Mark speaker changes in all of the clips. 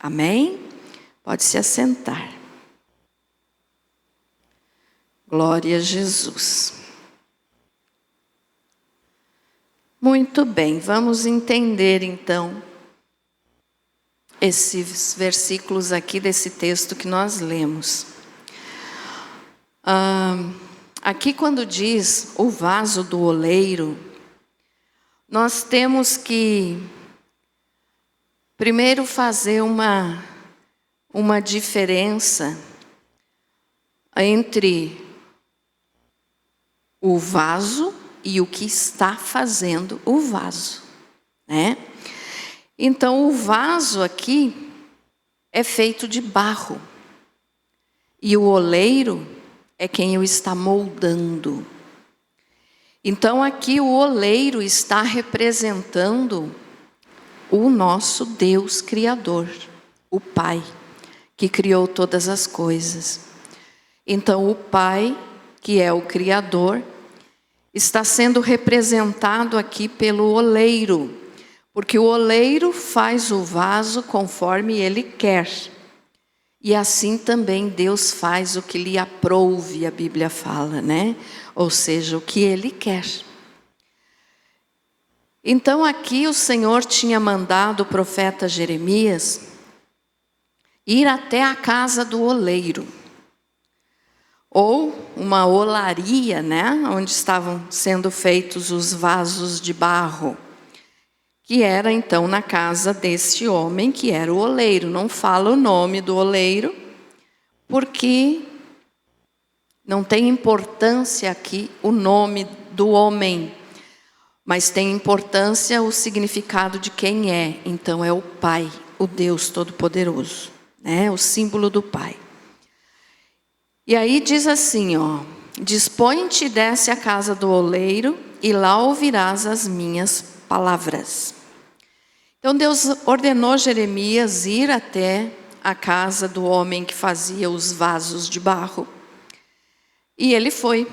Speaker 1: Amém? Pode se assentar. Glória a Jesus. Muito bem, vamos entender então esses versículos aqui desse texto que nós lemos. Aqui quando diz o vaso do oleiro, nós temos que primeiro fazer uma diferença entre o vaso e o que está fazendo o vaso, né? Então o vaso aqui é feito de barro e o oleiro é quem o está moldando. Então aqui o oleiro está representando o nosso Deus Criador, o Pai, que criou todas as coisas. Então o Pai, que é o Criador, está sendo representado aqui pelo oleiro, porque o oleiro faz o vaso conforme ele quer. E assim também Deus faz o que lhe aprouve, a Bíblia fala, né? Ou seja, o que ele quer. Então aqui o Senhor tinha mandado o profeta Jeremias ir até a casa do oleiro, ou uma olaria, né? Onde estavam sendo feitos os vasos de barro, que era então na casa desse homem que era o oleiro. Não fala o nome do oleiro, porque não tem importância aqui o nome do homem, mas tem importância o significado de quem é. Então é o Pai, o Deus Todo-Poderoso, né? O símbolo do Pai. E aí diz assim, dispõe-te e desce à casa do oleiro, e lá ouvirás as minhas palavras. Então Deus ordenou Jeremias ir até a casa do homem que fazia os vasos de barro. E ele foi.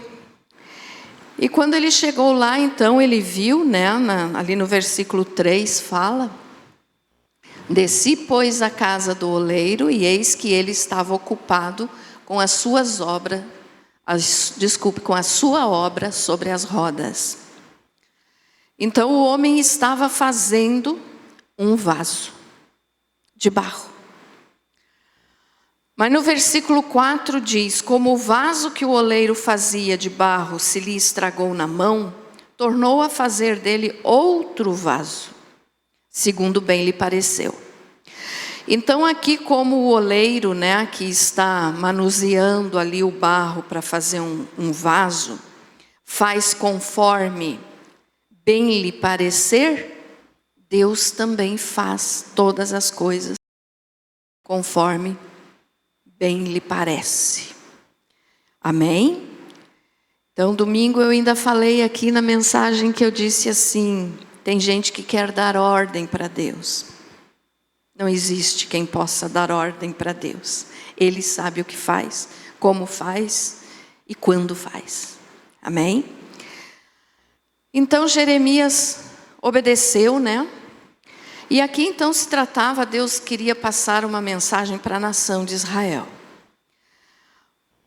Speaker 1: E quando ele chegou lá, então ele viu, né, ali no versículo 3 fala: desci, pois, à casa do oleiro, e eis que ele estava ocupado com as suas obras, com a sua obra sobre as rodas. Então o homem estava fazendo um vaso de barro. Mas no versículo 4 diz: como o vaso que o oleiro fazia de barro se lhe estragou na mão, tornou a fazer dele outro vaso, segundo bem lhe pareceu. Então aqui, como o oleiro, né, que está manuseando ali o barro para fazer um vaso, faz conforme bem lhe parecer, Deus também faz todas as coisas conforme bem lhe parece. Amém? Então domingo eu ainda falei aqui na mensagem que eu disse assim: tem gente que quer dar ordem para Deus. Não existe quem possa dar ordem para Deus. Ele sabe o que faz, como faz e quando faz. Amém? Então Jeremias obedeceu, né? E aqui então se tratava, Deus queria passar uma mensagem para a nação de Israel.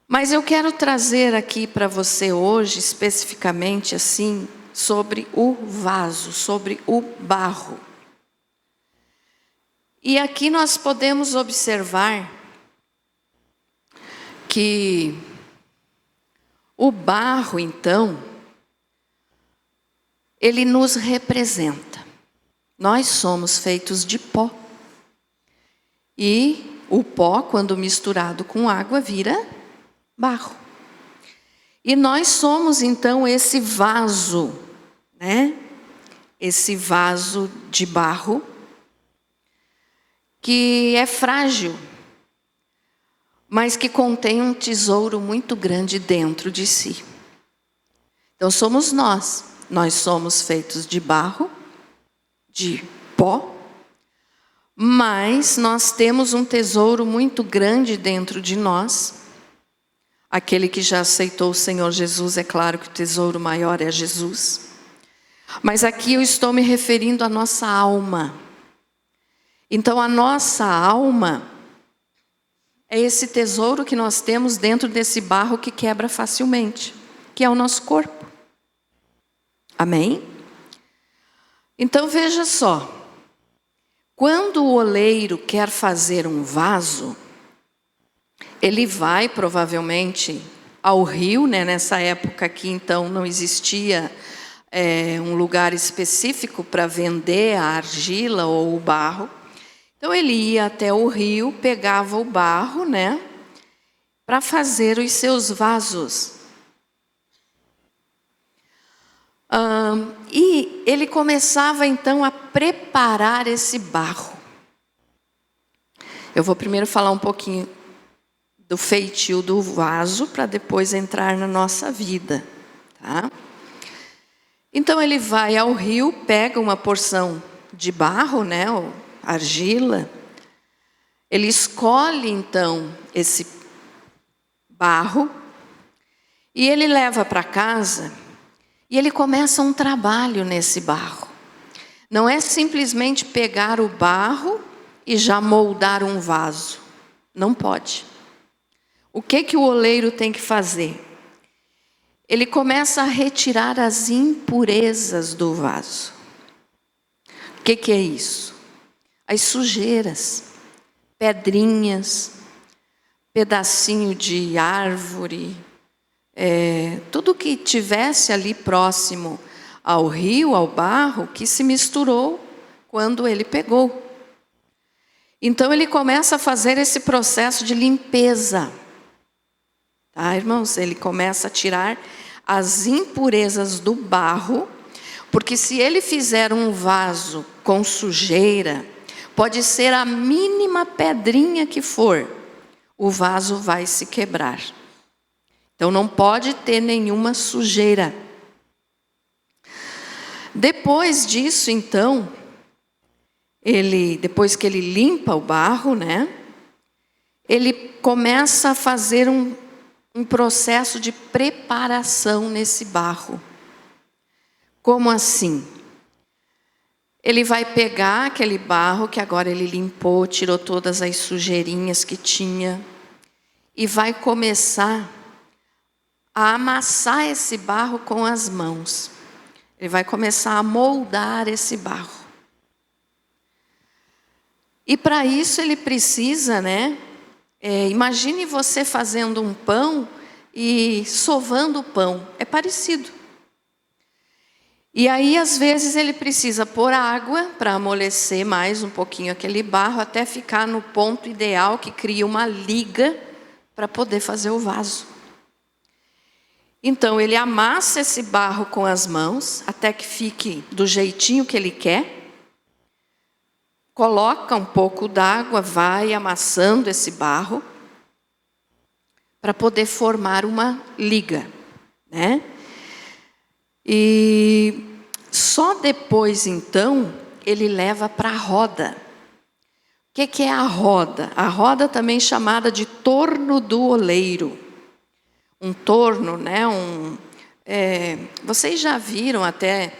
Speaker 1: Mas eu quero trazer aqui para você hoje, especificamente assim, sobre o vaso, sobre o barro. E aqui nós podemos observar que o barro, então, ele nos representa. Nós somos feitos de pó. E o pó, quando misturado com água, vira barro. E nós somos, então, esse vaso, né? Esse vaso de barro, que é frágil, mas que contém um tesouro muito grande dentro de si. Então somos nós. Nós somos feitos de barro, de pó, mas nós temos um tesouro muito grande dentro de nós. Aquele que já aceitou o Senhor Jesus, é claro que o tesouro maior é Jesus. Mas aqui eu estou me referindo à nossa alma. Então a nossa alma é esse tesouro que nós temos dentro desse barro que quebra facilmente, que é o nosso corpo. Amém? Então veja só, quando o oleiro quer fazer um vaso, ele vai provavelmente ao rio, né? Nessa época aqui então não existia um lugar específico para vender a argila ou o barro. Então ele ia até o rio, pegava o barro, né? Para fazer os seus vasos. E ele começava então a preparar esse barro. Eu vou primeiro falar um pouquinho do feitio do vaso, para depois entrar na nossa vida, tá? Então ele vai ao rio, pega uma porção de barro, né, ou argila. Ele escolhe então esse barro e ele leva para casa e ele começa um trabalho nesse barro. Não é simplesmente pegar o barro e já moldar um vaso. Não pode. O que o oleiro tem que fazer? Ele começa a retirar as impurezas do vaso. O que é isso? As sujeiras, pedrinhas, pedacinho de árvore, tudo que tivesse ali próximo ao rio, ao barro, que se misturou quando ele pegou. Então ele começa a fazer esse processo de limpeza. Tá, irmãos? Ele começa a tirar as impurezas do barro, porque se ele fizer um vaso com sujeira, pode ser a mínima pedrinha que for, o vaso vai se quebrar. Então não pode ter nenhuma sujeira. Depois disso, então, depois que ele limpa o barro, né? Ele começa a fazer um processo de preparação nesse barro. Como assim? Ele vai pegar aquele barro que agora ele limpou, tirou todas as sujeirinhas que tinha e vai começar a amassar esse barro com as mãos. Ele vai começar a moldar esse barro. E para isso ele precisa, né? Imagine você fazendo um pão e sovando o pão. É parecido. E aí, às vezes, ele precisa pôr água para amolecer mais um pouquinho aquele barro, até ficar no ponto ideal que cria uma liga para poder fazer o vaso. Então, ele amassa esse barro com as mãos, até que fique do jeitinho que ele quer. Coloca um pouco d'água, vai amassando esse barro para poder formar uma liga, né? E só depois, então, ele leva para a roda. O que é a roda? A roda também chamada de torno do oleiro. Um torno, né? Vocês já viram até,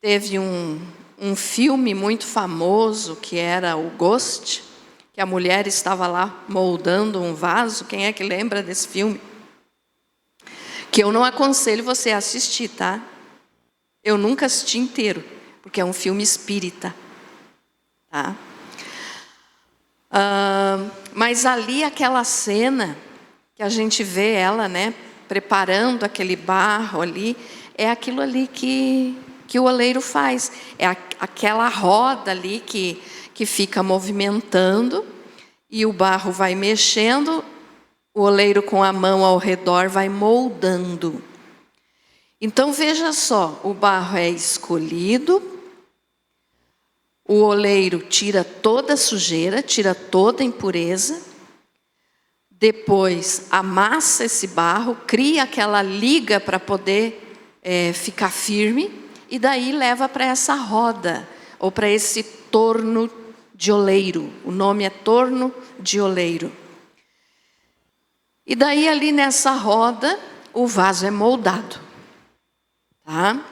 Speaker 1: teve um filme muito famoso que era o Ghost, que a mulher estava lá moldando um vaso. Quem é que lembra desse filme? Que eu não aconselho você a assistir, tá? Eu nunca assisti inteiro, porque é um filme espírita, tá? Mas ali aquela cena que a gente vê ela, né, preparando aquele barro ali, é aquilo ali que o oleiro faz. É aquela roda ali que fica movimentando e o barro vai mexendo, o oleiro com a mão ao redor vai moldando. Então veja só, o barro é escolhido, o oleiro tira toda a sujeira, tira toda a impureza, depois amassa esse barro, cria aquela liga para poder ficar firme, e daí leva para essa roda, ou para esse torno de oleiro. O nome é torno de oleiro. E daí ali nessa roda, o vaso é moldado. Tá?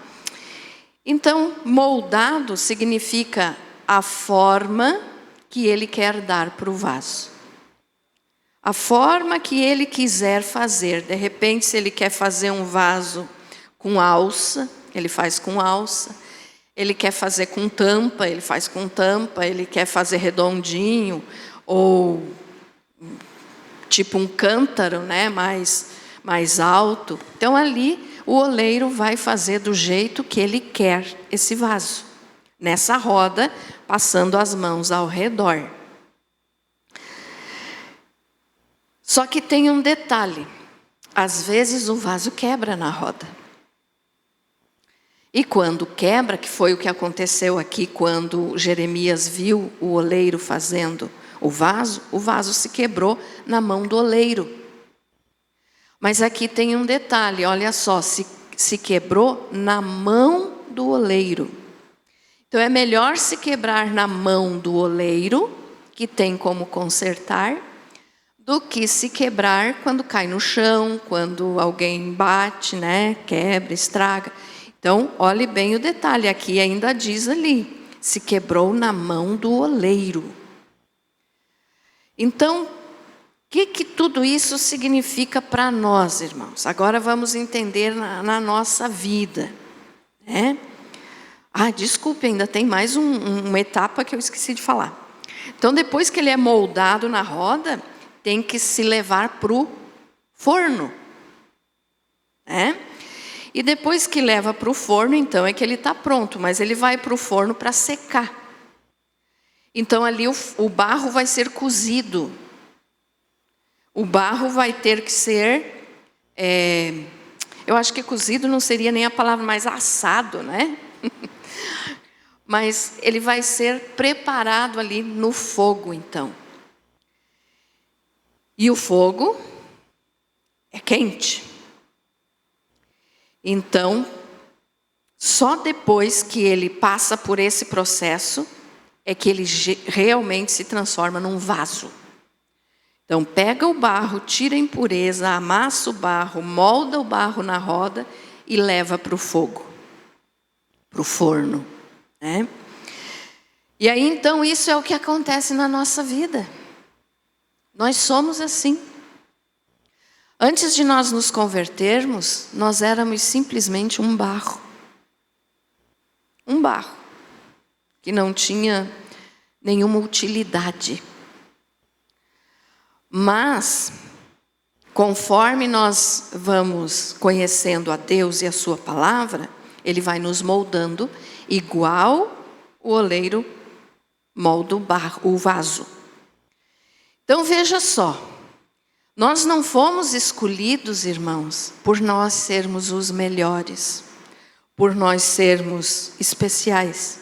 Speaker 1: Então, moldado significa a forma que ele quer dar para o vaso. A forma que ele quiser fazer. De repente, se ele quer fazer um vaso com alça, ele faz com alça. Ele quer fazer com tampa, ele faz com tampa. Ele quer fazer redondinho, ou tipo um cântaro, né, mais alto. Então ali o oleiro vai fazer do jeito que ele quer esse vaso. Nessa roda, passando as mãos ao redor. Só que tem um detalhe. Às vezes o vaso quebra na roda. E quando quebra, que foi o que aconteceu aqui quando Jeremias viu o oleiro fazendo o vaso se quebrou na mão do oleiro. Mas aqui tem um detalhe, olha só, se quebrou na mão do oleiro. Então é melhor se quebrar na mão do oleiro, que tem como consertar, do que se quebrar quando cai no chão, quando alguém bate, né, quebra, estraga. Então, olhe bem o detalhe, aqui ainda diz ali, se quebrou na mão do oleiro. Então, o que tudo isso significa para nós, irmãos? Agora vamos entender na nossa vida, né? Desculpe, ainda tem mais uma etapa que eu esqueci de falar. Então, depois que ele é moldado na roda, tem que se levar para o forno, né? E depois que leva para o forno, então é que ele está pronto, mas ele vai para o forno para secar. Então ali o barro vai ser cozido. O barro vai ter que ser, eu acho que cozido não seria nem a palavra, mais assado, né? Mas ele vai ser preparado ali no fogo, então. E o fogo é quente. Então, só depois que ele passa por esse processo, é que ele realmente se transforma num vaso. Então, pega o barro, tira a impureza, amassa o barro, molda o barro na roda e leva para o fogo, para o forno, né? E aí, então, isso é o que acontece na nossa vida. Nós somos assim. Antes de nós nos convertermos, nós éramos simplesmente um barro. Um barro que não tinha nenhuma utilidade. Mas, conforme nós vamos conhecendo a Deus e a sua palavra, Ele vai nos moldando igual o oleiro molda o vaso. Então veja só, nós não fomos escolhidos, irmãos, por nós sermos os melhores, por nós sermos especiais.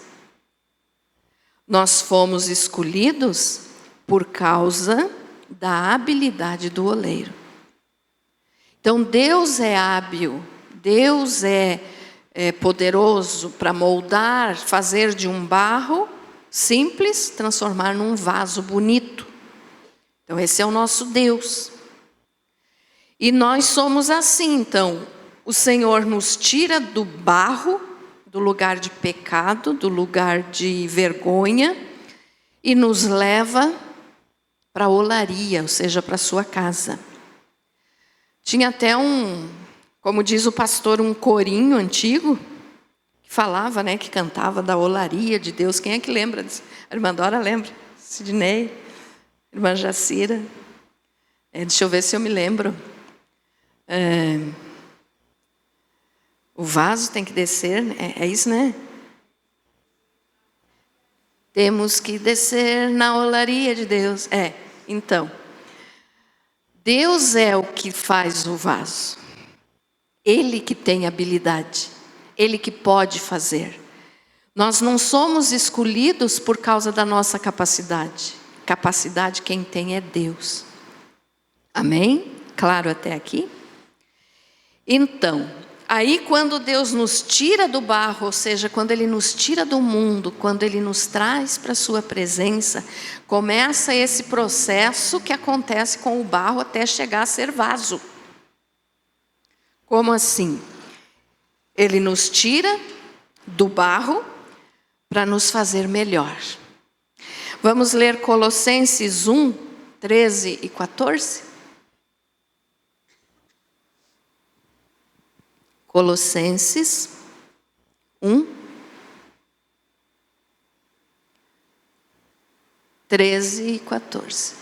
Speaker 1: Nós fomos escolhidos por causa da habilidade do oleiro. Então Deus é hábil, Deus é poderoso para moldar, fazer de um barro simples, transformar num vaso bonito. Então esse é o nosso Deus. E nós somos assim, então, o Senhor nos tira do barro, do lugar de pecado, do lugar de vergonha, e nos leva para a olaria, ou seja, para a sua casa. Tinha até como diz o pastor, um corinho antigo, que falava, né, que cantava da olaria de Deus. Quem é que lembra disso? A irmã Dora lembra, Sidney, a irmã Jacira. Deixa eu ver se eu me lembro. O vaso tem que descer, é isso, né? Temos que descer na olaria de Deus. Então, Deus é o que faz o vaso. Ele que tem habilidade. Ele que pode fazer. Nós não somos escolhidos por causa da nossa capacidade. Capacidade quem tem é Deus. Amém? Claro até aqui? Então, aí quando Deus nos tira do barro, ou seja, quando Ele nos tira do mundo, quando Ele nos traz para a sua presença, começa esse processo que acontece com o barro até chegar a ser vaso. Como assim? Ele nos tira do barro para nos fazer melhor. Vamos ler Colossenses 1, 13 e 14? Colossenses 1, 13 e 14.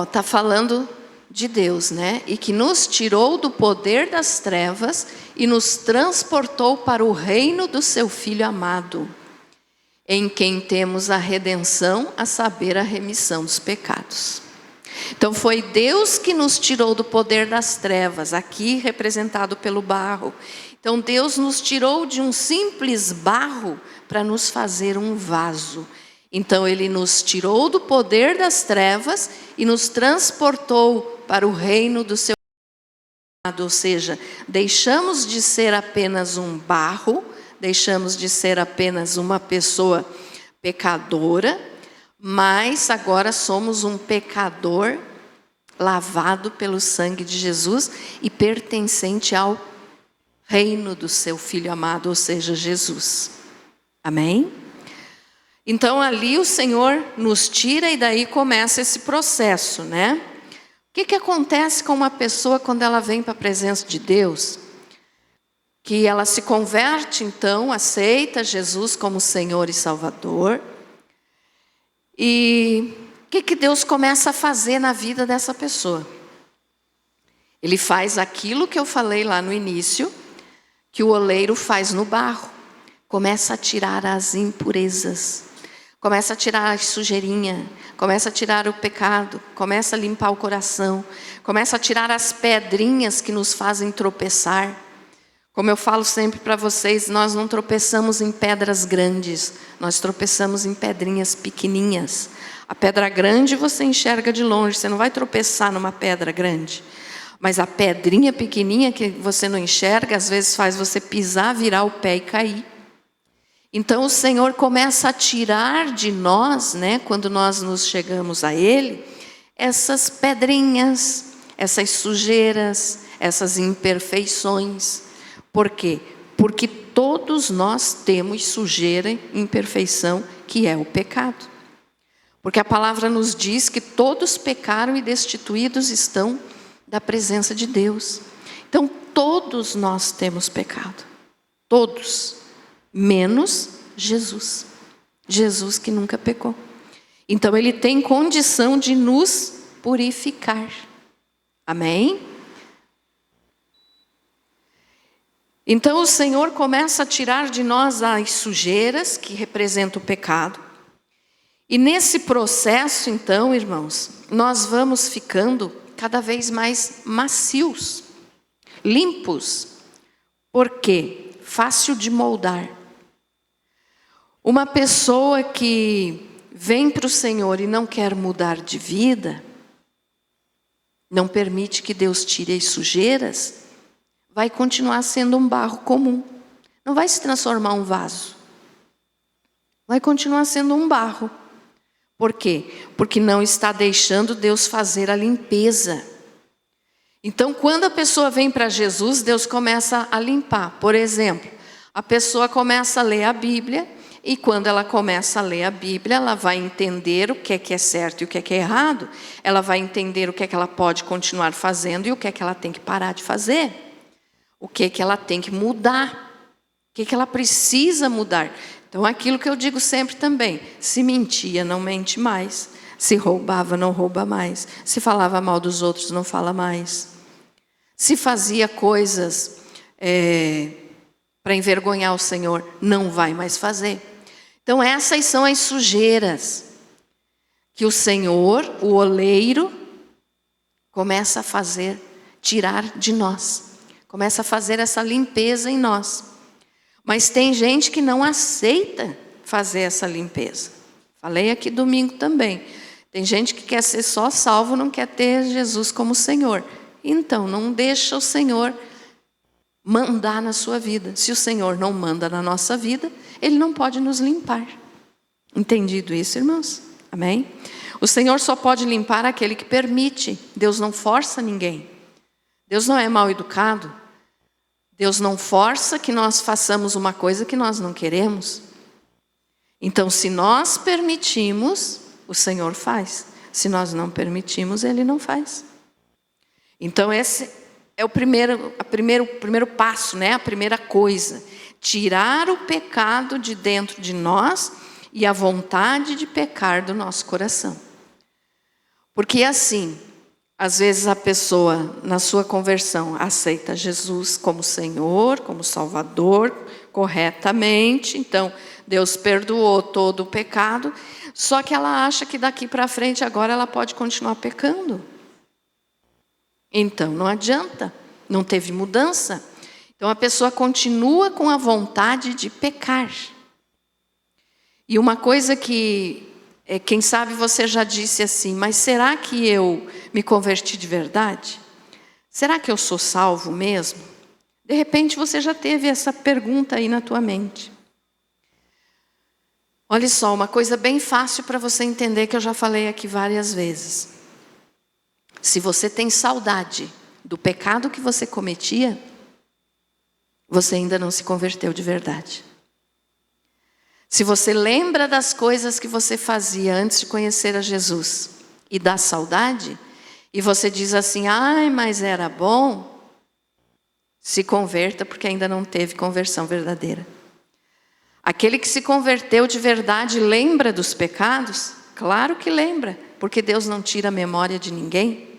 Speaker 1: Está falando de Deus, né? E que nos tirou do poder das trevas e nos transportou para o reino do seu Filho amado, em quem temos a redenção, a saber, a remissão dos pecados. Então foi Deus que nos tirou do poder das trevas, aqui representado pelo barro. Então Deus nos tirou de um simples barro para nos fazer um vaso. Então Ele nos tirou do poder das trevas e nos transportou para o reino do seu amado. Ou seja, deixamos de ser apenas um barro, deixamos de ser apenas uma pessoa pecadora, mas agora somos um pecador lavado pelo sangue de Jesus e pertencente ao reino do seu Filho amado, ou seja, Jesus. Amém? Então ali o Senhor nos tira e daí começa esse processo, né? O que acontece com uma pessoa quando ela vem para a presença de Deus? Que ela se converte então, aceita Jesus como Senhor e Salvador. E o que Deus começa a fazer na vida dessa pessoa? Ele faz aquilo que eu falei lá no início, que o oleiro faz no barro. Começa a tirar as impurezas, começa a tirar a sujeirinha, começa a tirar o pecado, começa a limpar o coração, começa a tirar as pedrinhas que nos fazem tropeçar. Como eu falo sempre para vocês, nós não tropeçamos em pedras grandes, nós tropeçamos em pedrinhas pequeninhas. A pedra grande você enxerga de longe, você não vai tropeçar numa pedra grande. Mas a pedrinha pequenininha que você não enxerga, às vezes faz você pisar, virar o pé e cair. Então o Senhor começa a tirar de nós, né, quando nós nos chegamos a Ele, essas pedrinhas, essas sujeiras, essas imperfeições. Por quê? Porque todos nós temos sujeira e imperfeição, que é o pecado. Porque a palavra nos diz que todos pecaram e destituídos estão da presença de Deus. Então todos nós temos pecado. Todos. Menos Jesus. Jesus que nunca pecou. Então Ele tem condição de nos purificar. Amém? Então o Senhor começa a tirar de nós as sujeiras que representam o pecado. E nesse processo, então, irmãos, nós vamos ficando cada vez mais macios, limpos. Por quê? Fácil de moldar. Uma pessoa que vem para o Senhor e não quer mudar de vida, não permite que Deus tire as sujeiras, vai continuar sendo um barro comum. Não vai se transformar em um vaso. Vai continuar sendo um barro. Por quê? Porque não está deixando Deus fazer a limpeza. Então, quando a pessoa vem para Jesus, Deus começa a limpar. Por exemplo, a pessoa começa a ler a Bíblia, e quando ela começa a ler a Bíblia, ela vai entender o que é certo e o que é errado. Ela vai entender o que é que ela pode continuar fazendo e o que é que ela tem que parar de fazer. O que é que ela tem que mudar. O que é que ela precisa mudar. Então, aquilo que eu digo sempre também. Se mentia, não mente mais. Se roubava, não rouba mais. Se falava mal dos outros, não fala mais. Se fazia coisas para envergonhar o Senhor, não vai mais fazer. Então essas são as sujeiras que o Senhor, o oleiro, começa a fazer, tirar de nós. Começa a fazer essa limpeza em nós. Mas tem gente que não aceita fazer essa limpeza. Falei aqui domingo também. Tem gente que quer ser só salvo, não quer ter Jesus como Senhor. Então não deixa o Senhor mandar na sua vida. Se o Senhor não manda na nossa vida, Ele não pode nos limpar. Entendido isso, irmãos? Amém? O Senhor só pode limpar aquele que permite. Deus não força ninguém. Deus não é mal educado. Deus não força que nós façamos uma coisa que nós não queremos. Então, se nós permitimos, o Senhor faz. Se nós não permitimos, Ele não faz. Então, esse é o primeiro passo, né? A primeira coisa. Tirar o pecado de dentro de nós e a vontade de pecar do nosso coração. Porque assim, às vezes a pessoa, na sua conversão, aceita Jesus como Senhor, como Salvador, corretamente. Então, Deus perdoou todo o pecado, só que ela acha que daqui para frente agora ela pode continuar pecando. Então, não adianta, não teve mudança. Então, a pessoa continua com a vontade de pecar. E uma coisa que, quem sabe você já disse assim, mas será que eu me converti de verdade? Será que eu sou salvo mesmo? De repente você já teve essa pergunta aí na tua mente. Olha só, uma coisa bem fácil para você entender que eu já falei aqui várias vezes. Se você tem saudade do pecado que você cometia, você ainda não se converteu de verdade. Se você lembra das coisas que você fazia antes de conhecer a Jesus e dá saudade, e você diz assim, ai, mas era bom, se converta porque ainda não teve conversão verdadeira. Aquele que se converteu de verdade lembra dos pecados? Claro que lembra, porque Deus não tira a memória de ninguém.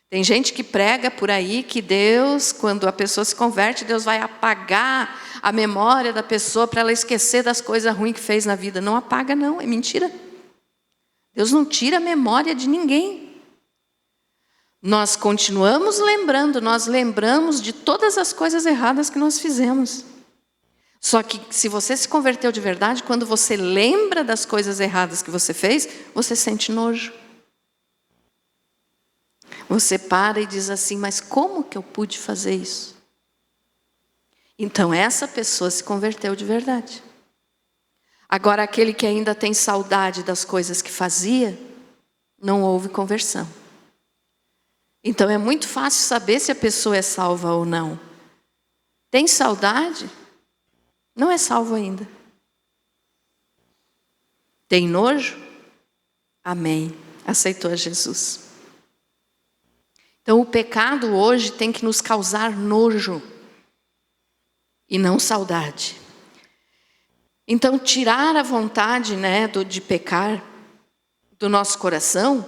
Speaker 1: Tem gente que prega por aí que Deus, quando a pessoa se converte, Deus vai apagar a memória da pessoa para ela esquecer das coisas ruins que fez na vida. Não apaga não, é mentira. Deus não tira a memória de ninguém. Nós continuamos lembrando, nós lembramos de todas as coisas erradas que nós fizemos. Só que se você se converteu de verdade, quando você lembra das coisas erradas que você fez, você sente nojo. Você para e diz assim, mas como que eu pude fazer isso? Então essa pessoa se converteu de verdade. Agora aquele que ainda tem saudade das coisas que fazia, não houve conversão. Então é muito fácil saber se a pessoa é salva ou não. Tem saudade? Não é salvo ainda. Tem nojo? Amém. Aceitou a Jesus. Então o pecado hoje tem que nos causar nojo e não saudade. Então tirar a vontade, né, de pecar do nosso coração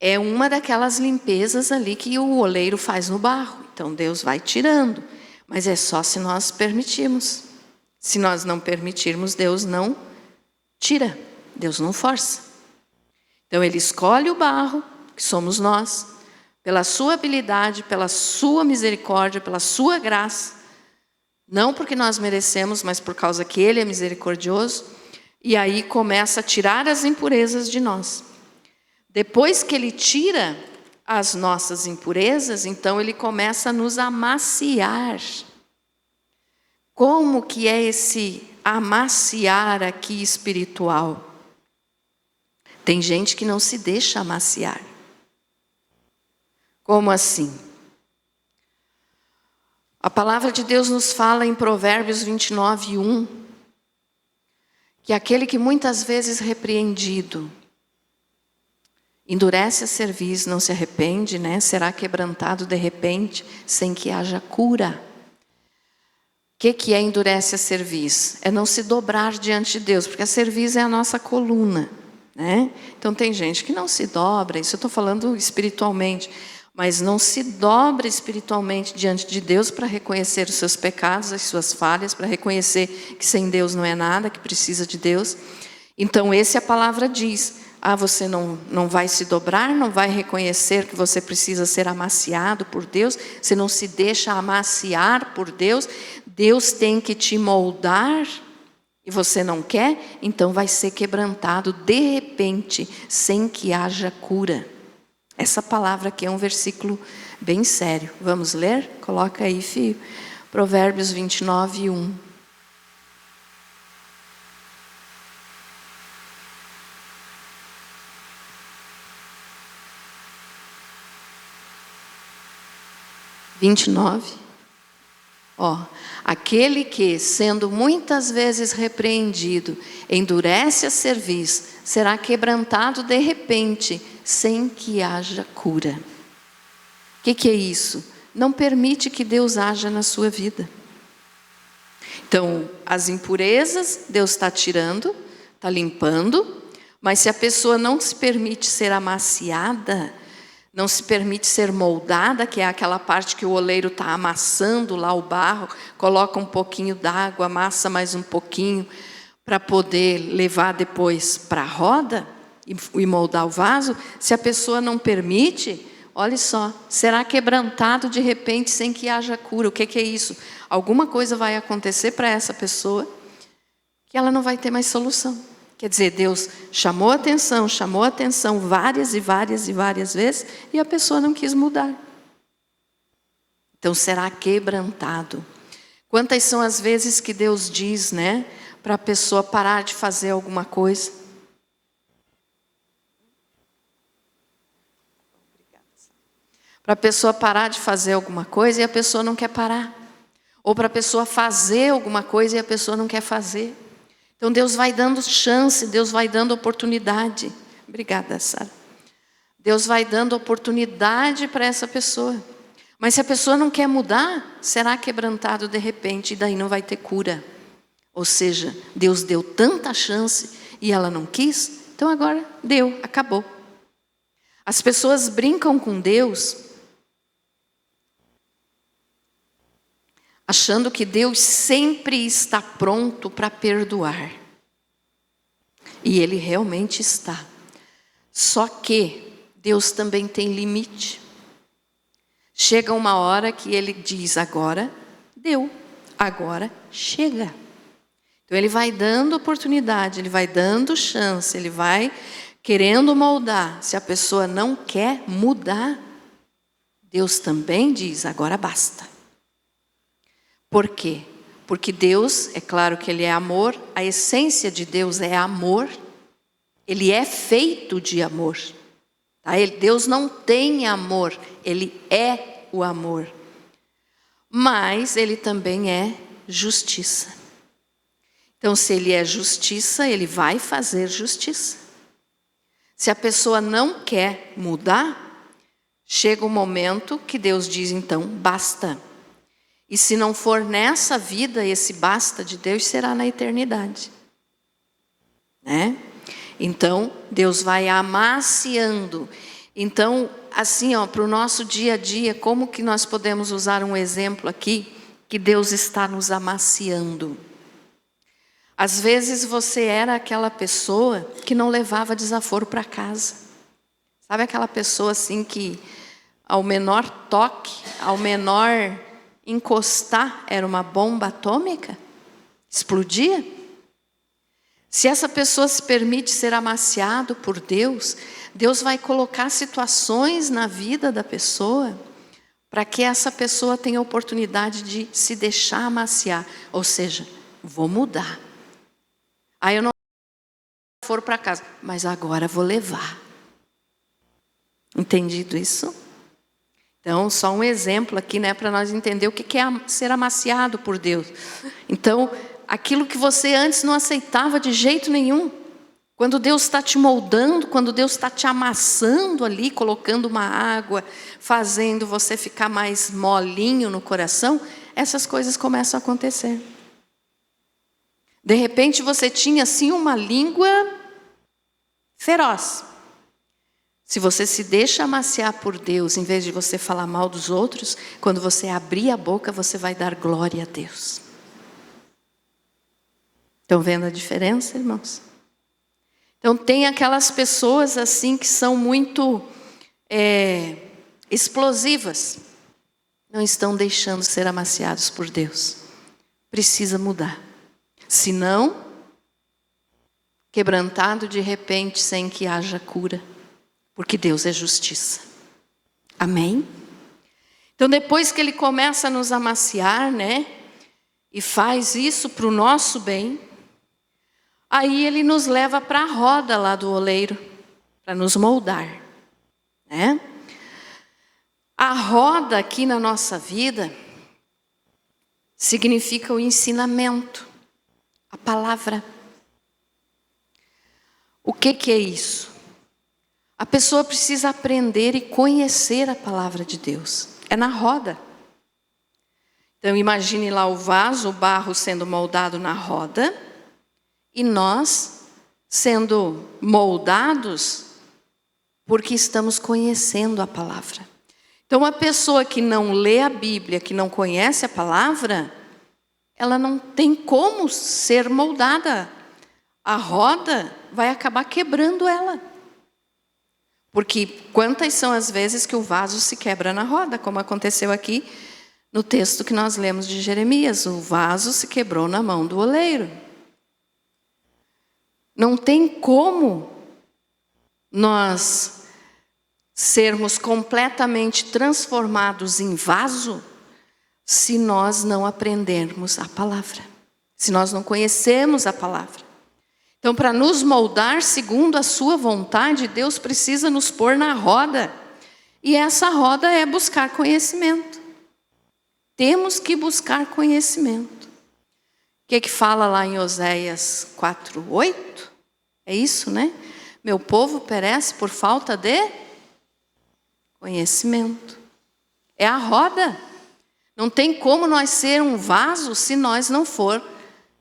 Speaker 1: é uma daquelas limpezas ali que o oleiro faz no barro. Então Deus vai tirando, mas é só se nós permitirmos. Se nós não permitirmos, Deus não tira, Deus não força. Então Ele escolhe o barro, que somos nós, pela sua habilidade, pela sua misericórdia, pela sua graça, não porque nós merecemos, mas por causa que Ele é misericordioso, e aí começa a tirar as impurezas de nós. Depois que Ele tira as nossas impurezas, então Ele começa a nos amaciar. Como que é esse amaciar aqui espiritual? Tem gente que não se deixa amaciar. Como assim? A palavra de Deus nos fala em Provérbios 29:1, que aquele que muitas vezes repreendido, endurece a cerviz, não se arrepende, né? Será quebrantado de repente, sem que haja cura. O que é endurece a cerviz? É não se dobrar diante de Deus, porque a cerviz é a nossa coluna, né? Então tem gente que não se dobra, isso eu estou falando espiritualmente, mas não se dobra espiritualmente diante de Deus para reconhecer os seus pecados, as suas falhas, para reconhecer que sem Deus não é nada, que precisa de Deus. Então essa a palavra diz, você não vai se dobrar, não vai reconhecer que você precisa ser amaciado por Deus, você não se deixa amaciar por Deus, Deus tem que te moldar e você não quer, então vai ser quebrantado de repente, sem que haja cura. Essa palavra aqui é um versículo bem sério. Vamos ler? Coloca aí, filho. Provérbios 29:1. Ó, aquele que, sendo muitas vezes repreendido, endurece a cerviz, será quebrantado de repente, sem que haja cura. O que é isso? Não permite que Deus haja na sua vida. Então, as impurezas, Deus está tirando, está limpando, mas se a pessoa não se permite ser amaciada, não se permite ser moldada, que é aquela parte que o oleiro está amassando lá o barro, coloca um pouquinho d'água, amassa mais um pouquinho, para poder levar depois para a roda e moldar o vaso. Se a pessoa não permite, olha só, será quebrantado de repente sem que haja cura. O que é isso? Alguma coisa vai acontecer para essa pessoa que ela não vai ter mais solução. Quer dizer, Deus chamou a atenção várias e várias e várias vezes e a pessoa não quis mudar. Então será quebrantado. Quantas são as vezes que Deus diz, né, para a pessoa parar de fazer alguma coisa? Para a pessoa parar de fazer alguma coisa e a pessoa não quer parar. Ou para a pessoa fazer alguma coisa e a pessoa não quer fazer. Então Deus vai dando chance, Deus vai dando oportunidade. Obrigada, Sara. Deus vai dando oportunidade para essa pessoa. Mas se a pessoa não quer mudar, será quebrantado de repente e daí não vai ter cura. Ou seja, Deus deu tanta chance e ela não quis, então agora deu, acabou. As pessoas brincam com Deus, achando que Deus sempre está pronto para perdoar. E Ele realmente está. Só que Deus também tem limite. Chega uma hora que Ele diz, agora deu, agora chega. Então Ele vai dando oportunidade, Ele vai dando chance, Ele vai querendo moldar. Se a pessoa não quer mudar, Deus também diz, agora basta. Por quê? Porque Deus, é claro que Ele é amor, a essência de Deus é amor, Ele é feito de amor. Tá? Deus não tem amor, Ele é o amor. Mas Ele também é justiça. Então, se Ele é justiça, Ele vai fazer justiça. Se a pessoa não quer mudar, chega um momento que Deus diz, então, basta. E se não for nessa vida, esse basta de Deus será na eternidade. Né? Então, Deus vai amaciando. Então, assim, para o nosso dia a dia, como que nós podemos usar um exemplo aqui, que Deus está nos amaciando? Às vezes você era aquela pessoa que não levava desaforo para casa. Sabe aquela pessoa assim que ao menor toque, ao menor encostar, era uma bomba atômica? Explodia? Se essa pessoa se permite ser amaciado por Deus, Deus vai colocar situações na vida da pessoa para que essa pessoa tenha a oportunidade de se deixar amaciar. Ou seja, vou mudar. Aí eu não for para casa, mas agora vou levar. Entendido isso? Então, só um exemplo aqui, né, para nós entender o que é ser amaciado por Deus. Então, aquilo que você antes não aceitava de jeito nenhum, quando Deus está te moldando, quando Deus está te amassando ali, colocando uma água, fazendo você ficar mais molinho no coração, essas coisas começam a acontecer. De repente você tinha assim uma língua feroz. Se você se deixa amaciar por Deus, em vez de você falar mal dos outros, quando você abrir a boca, você vai dar glória a Deus. Estão vendo a diferença, irmãos? Então tem aquelas pessoas assim que são muito explosivas. Não estão deixando ser amaciados por Deus. Precisa mudar. Senão, quebrantado de repente sem que haja cura. Porque Deus é justiça. Amém? Então depois que Ele começa a nos amaciar, né? E faz isso para o nosso bem. Aí Ele nos leva para a roda lá do oleiro. Para nos moldar. Né? A roda aqui na nossa vida significa o ensinamento, a palavra. O que é isso? A pessoa precisa aprender e conhecer a palavra de Deus. É na roda. Então imagine lá o vaso, o barro sendo moldado na roda, e nós sendo moldados porque estamos conhecendo a palavra. Então uma pessoa que não lê a Bíblia, que não conhece a palavra, ela não tem como ser moldada. A roda vai acabar quebrando ela. Porque quantas são as vezes que o vaso se quebra na roda, como aconteceu aqui no texto que nós lemos de Jeremias. O vaso se quebrou na mão do oleiro. Não tem como nós sermos completamente transformados em vaso se nós não aprendermos a palavra, se nós não conhecermos a palavra. Então, para nos moldar segundo a sua vontade, Deus precisa nos pôr na roda. E essa roda é buscar conhecimento. Temos que buscar conhecimento. O que fala lá em Oséias 4:8? É isso, né? Meu povo perece por falta de conhecimento. É a roda. Não tem como nós ser um vaso se nós não for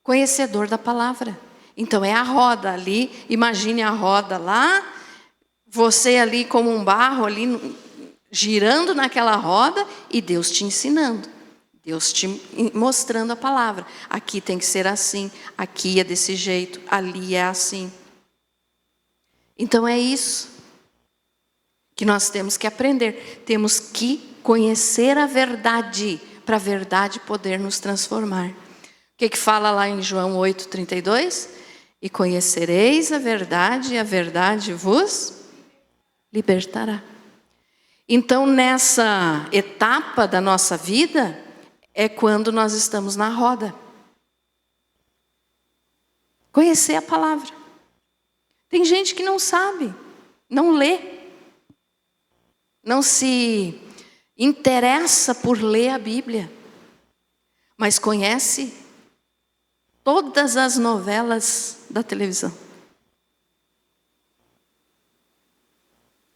Speaker 1: conhecedor da palavra. Então é a roda ali, imagine a roda lá, você ali como um barro ali, girando naquela roda e Deus te ensinando. Deus te mostrando a palavra. Aqui tem que ser assim, aqui é desse jeito, ali é assim. Então é isso que nós temos que aprender. Temos que conhecer a verdade, para a verdade poder nos transformar. O que fala lá em João 8:32? E conhecereis a verdade, e a verdade vos libertará. Então, nessa etapa da nossa vida, é quando nós estamos na roda. Conhecer a palavra. Tem gente que não sabe, não lê, não se interessa por ler a Bíblia, mas conhece todas as novelas da televisão.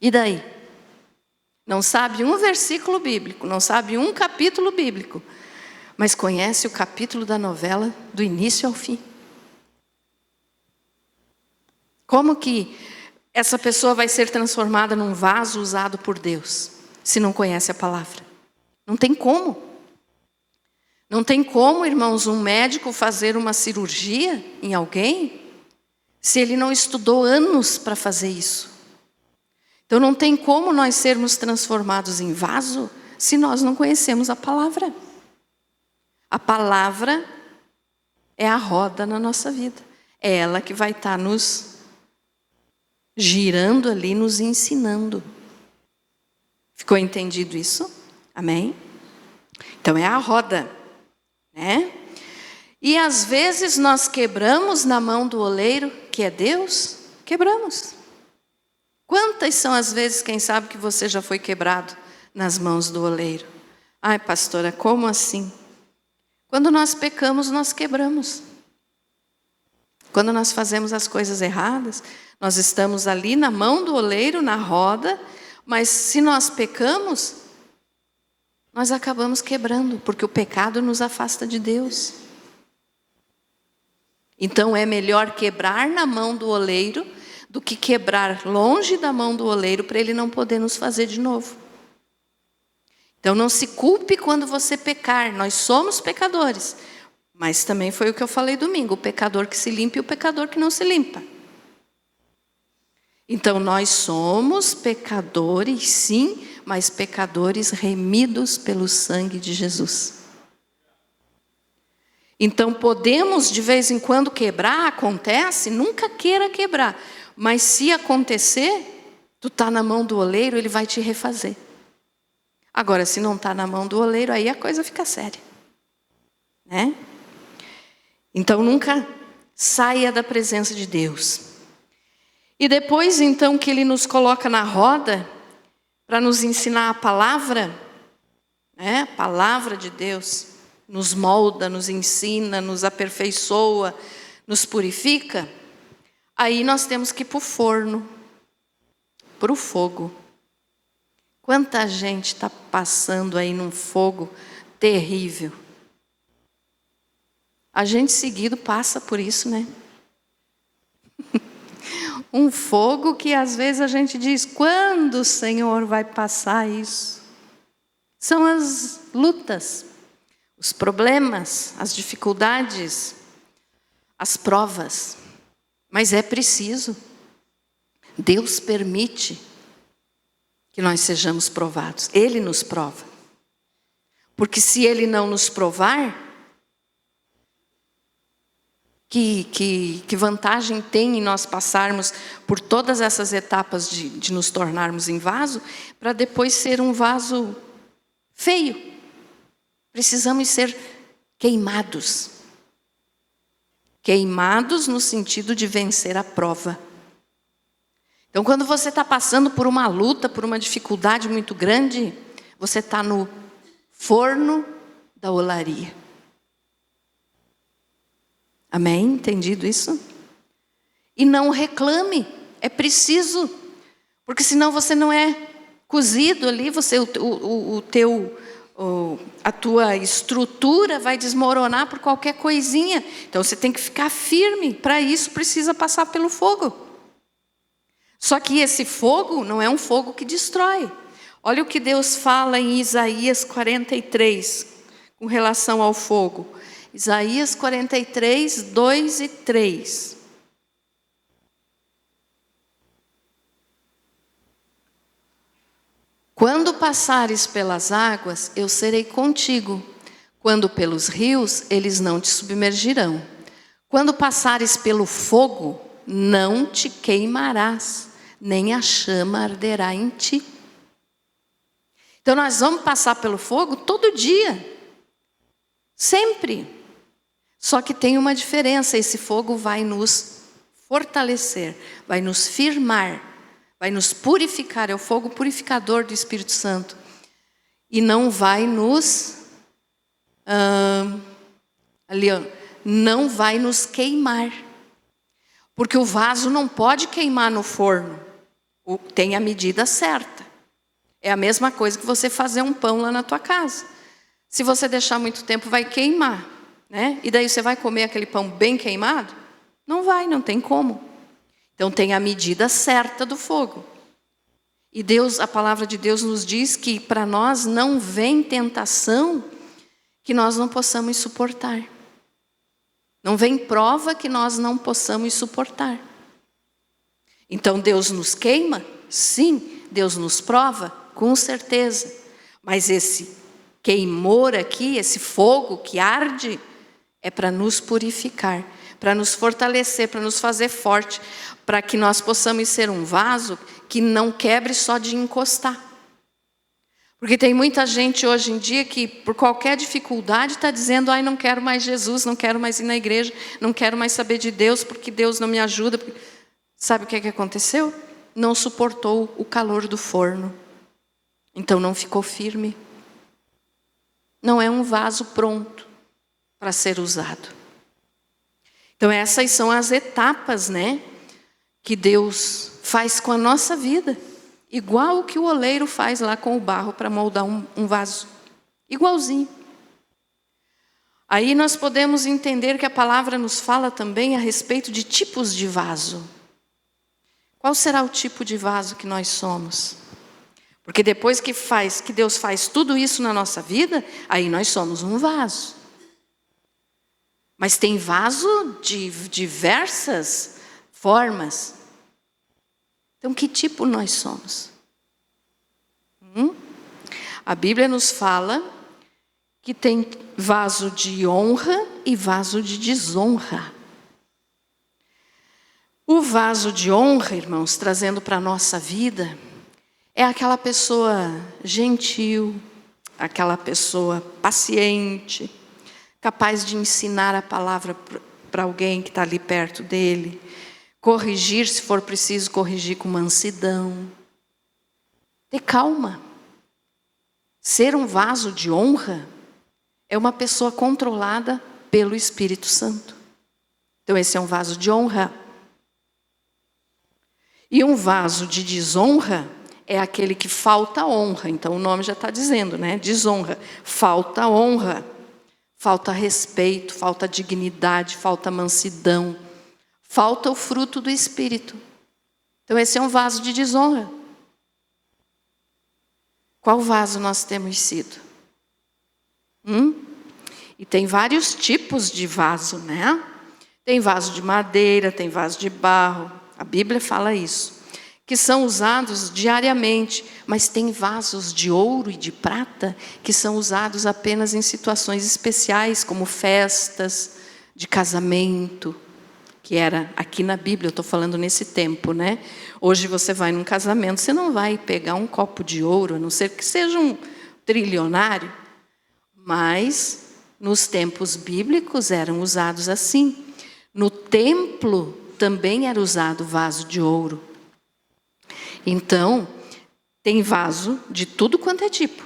Speaker 1: E daí? Não sabe um versículo bíblico, não sabe um capítulo bíblico, mas conhece o capítulo da novela do início ao fim. Como que essa pessoa vai ser transformada num vaso usado por Deus, se não conhece a palavra? Não tem como. Não tem como, irmãos, um médico fazer uma cirurgia em alguém se ele não estudou anos para fazer isso. Então não tem como nós sermos transformados em vaso se nós não conhecemos a palavra. A palavra é a roda na nossa vida. É ela que vai estar nos girando ali, nos ensinando. Ficou entendido isso? Amém? Então é a roda. Né? E às vezes nós quebramos na mão do oleiro, que é Deus, quebramos. Quantas são as vezes, quem sabe, que você já foi quebrado nas mãos do oleiro? Ai, pastora, como assim? Quando nós pecamos, nós quebramos. Quando nós fazemos as coisas erradas, nós estamos ali na mão do oleiro, na roda, mas se nós pecamos, nós acabamos quebrando, porque o pecado nos afasta de Deus. Então é melhor quebrar na mão do oleiro do que quebrar longe da mão do oleiro para ele não poder nos fazer de novo. Então não se culpe quando você pecar, nós somos pecadores. Mas também foi o que eu falei domingo, o pecador que se limpa e o pecador que não se limpa. Então nós somos pecadores, sim, mas pecadores remidos pelo sangue de Jesus. Então podemos de vez em quando quebrar, acontece, nunca queira quebrar. Mas se acontecer, tu está na mão do oleiro, ele vai te refazer. Agora, se não está na mão do oleiro, aí a coisa fica séria. Né? Então nunca saia da presença de Deus. E depois então que ele nos coloca na roda, para nos ensinar a palavra, né? A palavra de Deus, nos molda, nos ensina, nos aperfeiçoa, nos purifica, aí nós temos que ir para o forno, para o fogo. Quanta gente está passando aí num fogo terrível. A gente seguido passa por isso, né? Um fogo que às vezes a gente diz, quando o Senhor vai passar isso? São as lutas, os problemas, as dificuldades, as provas. Mas é preciso. Deus permite que nós sejamos provados. Ele nos prova. Porque se Ele não nos provar, que vantagem tem em nós passarmos por todas essas etapas de nos tornarmos em vaso, para depois ser um vaso feio? Precisamos ser queimados. Queimados no sentido de vencer a prova. Então, quando você está passando por uma luta, por uma dificuldade muito grande, você está no forno da olaria. Amém? Entendido isso? E não reclame, é preciso, porque senão você não é cozido ali, a tua estrutura vai desmoronar por qualquer coisinha. Então você tem que ficar firme, para isso precisa passar pelo fogo. Só que esse fogo não é um fogo que destrói. Olha o que Deus fala em Isaías 43, com relação ao fogo. Isaías 43, 2 e 3. Quando passares pelas águas, eu serei contigo. Quando pelos rios, eles não te submergirão. Quando passares pelo fogo, não te queimarás, nem a chama arderá em ti. Então nós vamos passar pelo fogo todo dia. Sempre. Só que tem uma diferença, esse fogo vai nos fortalecer, vai nos firmar, vai nos purificar, é o fogo purificador do Espírito Santo. E não vai nos, não vai nos queimar. Porque o vaso não pode queimar no forno, tem a medida certa. É a mesma coisa que você fazer um pão lá na tua casa. Se você deixar muito tempo, vai queimar. Né? E daí você vai comer aquele pão bem queimado? Não vai, não tem como. Então tem a medida certa do fogo. E Deus, a palavra de Deus nos diz que para nós não vem tentação que nós não possamos suportar. Não vem prova que nós não possamos suportar. Então Deus nos queima? Sim. Deus nos prova? Com certeza. Mas esse queimor aqui, esse fogo que arde, é para nos purificar, para nos fortalecer, para nos fazer forte, para que nós possamos ser um vaso que não quebre só de encostar. Porque tem muita gente hoje em dia que por qualquer dificuldade está dizendo, ai, não quero mais Jesus, não quero mais ir na igreja, não quero mais saber de Deus, porque Deus não me ajuda. Sabe o que aconteceu? Não suportou o calor do forno. Então não ficou firme. Não é um vaso pronto para ser usado. Então essas são as etapas, né, que Deus faz com a nossa vida. Igual o que o oleiro faz lá com o barro para moldar um vaso. Igualzinho. Aí nós podemos entender que a palavra nos fala também a respeito de tipos de vaso. Qual será o tipo de vaso que nós somos? Porque depois que Deus faz tudo isso na nossa vida, aí nós somos um vaso. Mas tem vaso de diversas formas. Então, que tipo nós somos? A Bíblia nos fala que tem vaso de honra e vaso de desonra. O vaso de honra, irmãos, trazendo para a nossa vida, é aquela pessoa gentil, aquela pessoa paciente, capaz de ensinar a palavra para alguém que está ali perto dele, corrigir, se for preciso, corrigir com mansidão. Ter calma. Ser um vaso de honra é uma pessoa controlada pelo Espírito Santo. Então esse é um vaso de honra. E um vaso de desonra é aquele que falta honra. Então o nome já está dizendo, né? Desonra. Falta honra. Falta respeito, falta dignidade, falta mansidão. Falta o fruto do Espírito. Então esse é um vaso de desonra. Qual vaso nós temos sido? E tem vários tipos de vaso, né? Tem vaso de madeira, tem vaso de barro. A Bíblia fala isso. Que são usados diariamente. Mas tem vasos de ouro e de prata que são usados apenas em situações especiais, como festas de casamento. Que era aqui na Bíblia, eu estou falando nesse tempo, né? Hoje você vai num casamento, você não vai pegar um copo de ouro, a não ser que seja um trilionário. Mas nos tempos bíblicos eram usados assim. No templo também era usado vaso de ouro. Então, tem vaso de tudo quanto é tipo.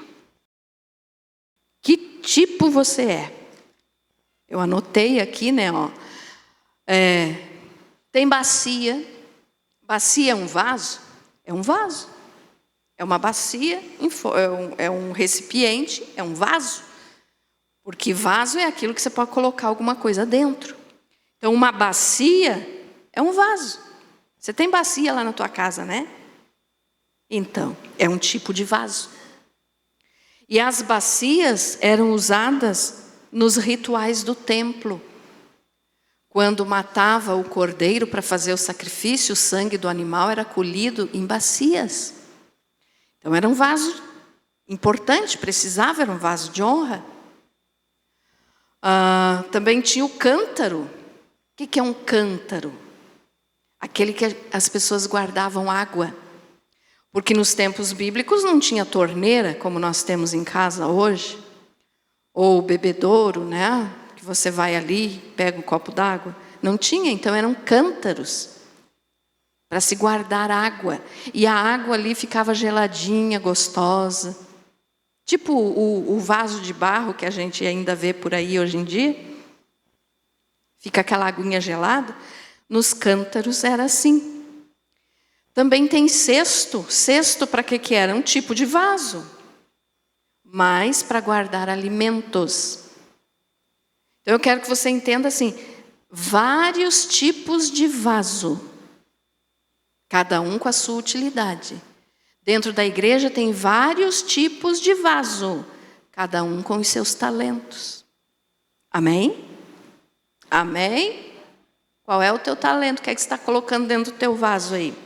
Speaker 1: Que tipo você é? Eu anotei aqui, né? Tem bacia. Bacia é um vaso? É um vaso. É uma bacia, é um recipiente, é um vaso. Porque vaso é aquilo que você pode colocar alguma coisa dentro. Então, uma bacia é um vaso. Você tem bacia lá na tua casa, né? Então, é um tipo de vaso. E as bacias eram usadas nos rituais do templo. Quando matava o cordeiro para fazer o sacrifício, o sangue do animal era colhido em bacias. Então era um vaso importante, precisava, era um vaso de honra. Também tinha o cântaro. O que é um cântaro? Aquele que as pessoas guardavam água. Porque nos tempos bíblicos não tinha torneira, como nós temos em casa hoje. Ou bebedouro, né? Que você vai ali, pega um copo d'água. Não tinha, então eram cântaros para se guardar água. E a água ali ficava geladinha, gostosa. Tipo o vaso de barro que a gente ainda vê por aí hoje em dia. Fica aquela aguinha gelada. Nos cântaros era assim. Também tem cesto. Cesto para que era? Um tipo de vaso. Mas para guardar alimentos. Então eu quero que você entenda assim, vários tipos de vaso, cada um com a sua utilidade. Dentro da igreja tem vários tipos de vaso, cada um com os seus talentos. Amém? Amém? Qual é o teu talento? O que é que você está colocando dentro do teu vaso aí?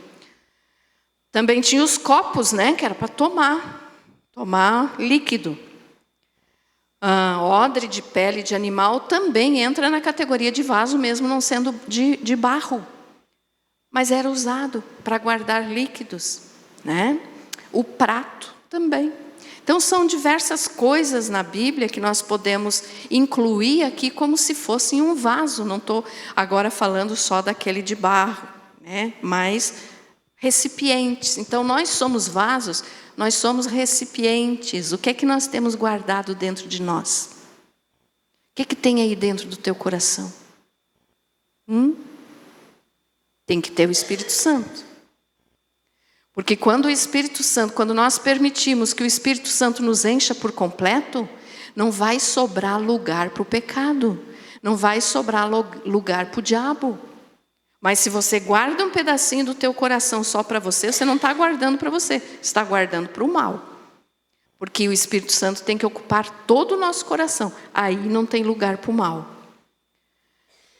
Speaker 1: Também tinha os copos, né? Que era para tomar líquido. Odre de pele de animal também entra na categoria de vaso, mesmo não sendo de barro. Mas era usado para guardar líquidos, né? O prato também. Então são diversas coisas na Bíblia que nós podemos incluir aqui como se fossem um vaso. Não estou agora falando só daquele de barro, né? Mas recipientes. Então nós somos vasos. Nós somos recipientes. O que é que nós temos guardado dentro de nós? O que é que tem aí dentro do teu coração? Tem que ter o Espírito Santo. Porque quando nós permitimos que o Espírito Santo nos encha por completo, não vai sobrar lugar para o pecado. Não vai sobrar lugar para o diabo. Mas se você guarda um pedacinho do teu coração só para você, você não está guardando para você, você está guardando para o mal. Porque o Espírito Santo tem que ocupar todo o nosso coração. Aí não tem lugar para o mal.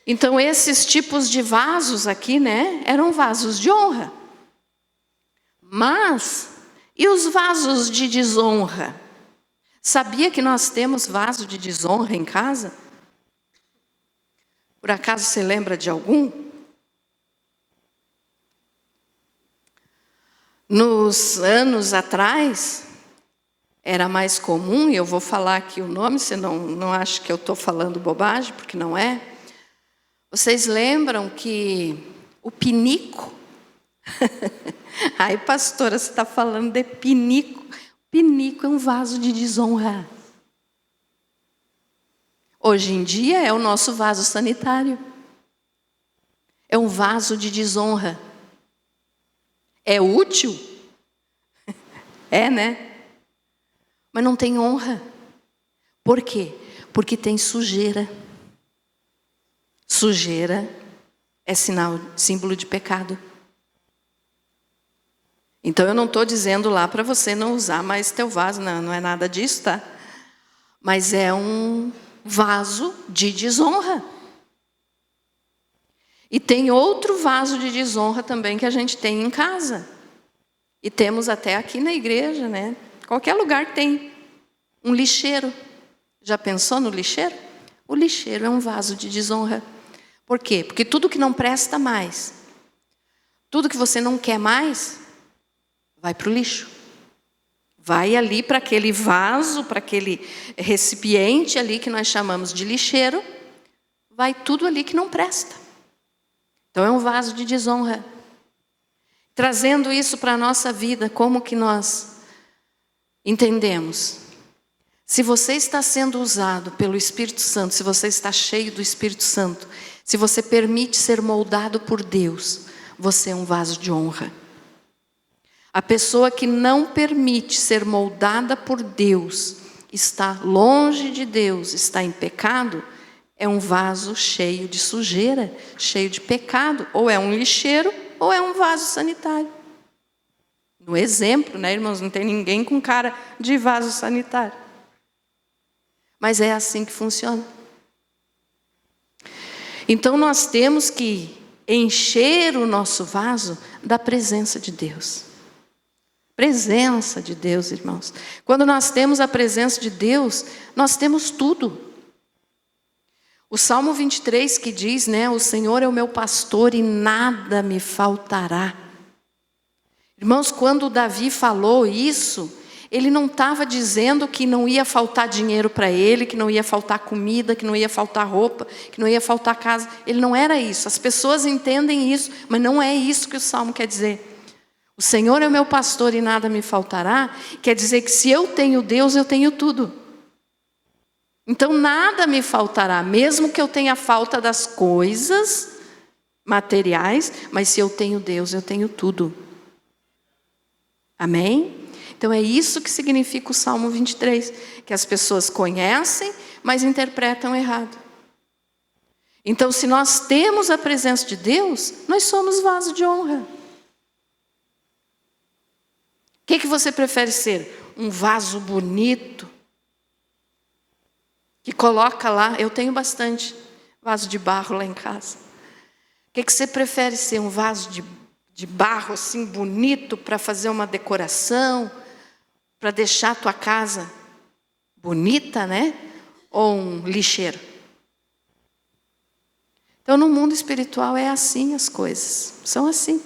Speaker 1: Então esses tipos de vasos aqui, né, eram vasos de honra. Mas, e os vasos de desonra? Sabia que nós temos vaso de desonra em casa? Por acaso você lembra de algum? Nos anos atrás, era mais comum, e eu vou falar aqui o nome, você não acha que eu estou falando bobagem, porque não é. Vocês lembram que o pinico... Ai, pastora, você está falando de pinico. Pinico é um vaso de desonra. Hoje em dia é o nosso vaso sanitário. É um vaso de desonra. É útil? É, né? Mas não tem honra. Por quê? Porque tem sujeira. Sujeira é símbolo de pecado. Então eu não estou dizendo lá para você não usar mais teu vaso, não é nada disso, tá? Mas é um vaso de desonra. E tem outro vaso de desonra também que a gente tem em casa. E temos até aqui na igreja, né? Qualquer lugar tem um lixeiro. Já pensou no lixeiro? O lixeiro é um vaso de desonra. Por quê? Porque tudo que não presta mais, tudo que você não quer mais, vai para o lixo. Vai ali para aquele vaso, para aquele recipiente ali que nós chamamos de lixeiro, vai tudo ali que não presta. Então é um vaso de desonra. Trazendo isso para a nossa vida, como que nós entendemos? Se você está sendo usado pelo Espírito Santo, se você está cheio do Espírito Santo, se você permite ser moldado por Deus, você é um vaso de honra. A pessoa que não permite ser moldada por Deus, está longe de Deus, está em pecado, é um vaso cheio de sujeira, cheio de pecado. Ou é um lixeiro, ou é um vaso sanitário. No exemplo, né, irmãos? Não tem ninguém com cara de vaso sanitário. Mas é assim que funciona. Então nós temos que encher o nosso vaso da presença de Deus. Presença de Deus, irmãos. Quando nós temos a presença de Deus, nós temos tudo. O Salmo 23 que diz, né? O Senhor é o meu pastor e nada me faltará. Irmãos, quando Davi falou isso, ele não estava dizendo que não ia faltar dinheiro para ele, que não ia faltar comida, que não ia faltar roupa, que não ia faltar casa. Ele não era isso. As pessoas entendem isso, mas não é isso que o Salmo quer dizer. O Senhor é o meu pastor e nada me faltará, quer dizer que se eu tenho Deus, eu tenho tudo. Então nada me faltará, mesmo que eu tenha falta das coisas materiais, mas se eu tenho Deus, eu tenho tudo. Amém? Então é isso que significa o Salmo 23, que as pessoas conhecem, mas interpretam errado. Então se nós temos a presença de Deus, nós somos vaso de honra. O que você prefere ser? Um vaso bonito? Que coloca lá, eu tenho bastante vaso de barro lá em casa. O que você prefere ser? Um vaso de barro assim bonito para fazer uma decoração, para deixar a tua casa bonita, né? Ou um lixeiro? Então no mundo espiritual é assim as coisas, são assim.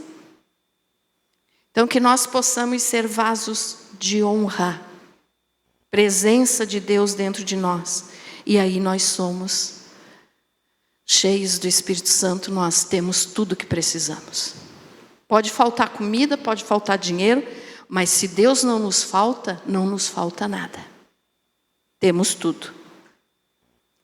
Speaker 1: Então que nós possamos ser vasos de honra, presença de Deus dentro de nós. E aí nós somos cheios do Espírito Santo, nós temos tudo o que precisamos. Pode faltar comida, pode faltar dinheiro, mas se Deus não nos falta, não nos falta nada. Temos tudo.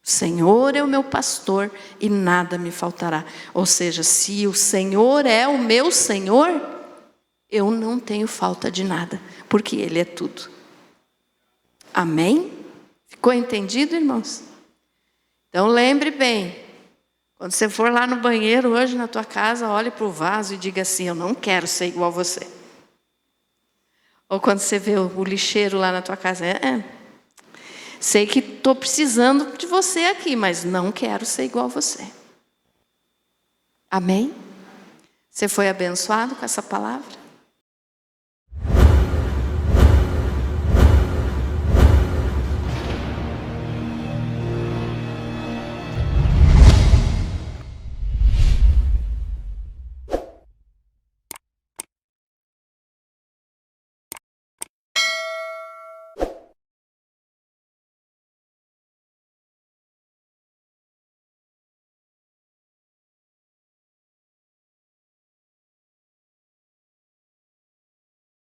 Speaker 1: O Senhor é o meu pastor e nada me faltará. Ou seja, se o Senhor é o meu Senhor, eu não tenho falta de nada, porque Ele é tudo. Amém? Ficou entendido, irmãos? Então lembre bem, quando você for lá no banheiro hoje na tua casa, olhe para o vaso e diga assim, eu não quero ser igual a você. Ou quando você vê o lixeiro lá na tua casa, sei que estou precisando de você aqui, mas não quero ser igual a você. Amém? Você foi abençoado com essa palavra?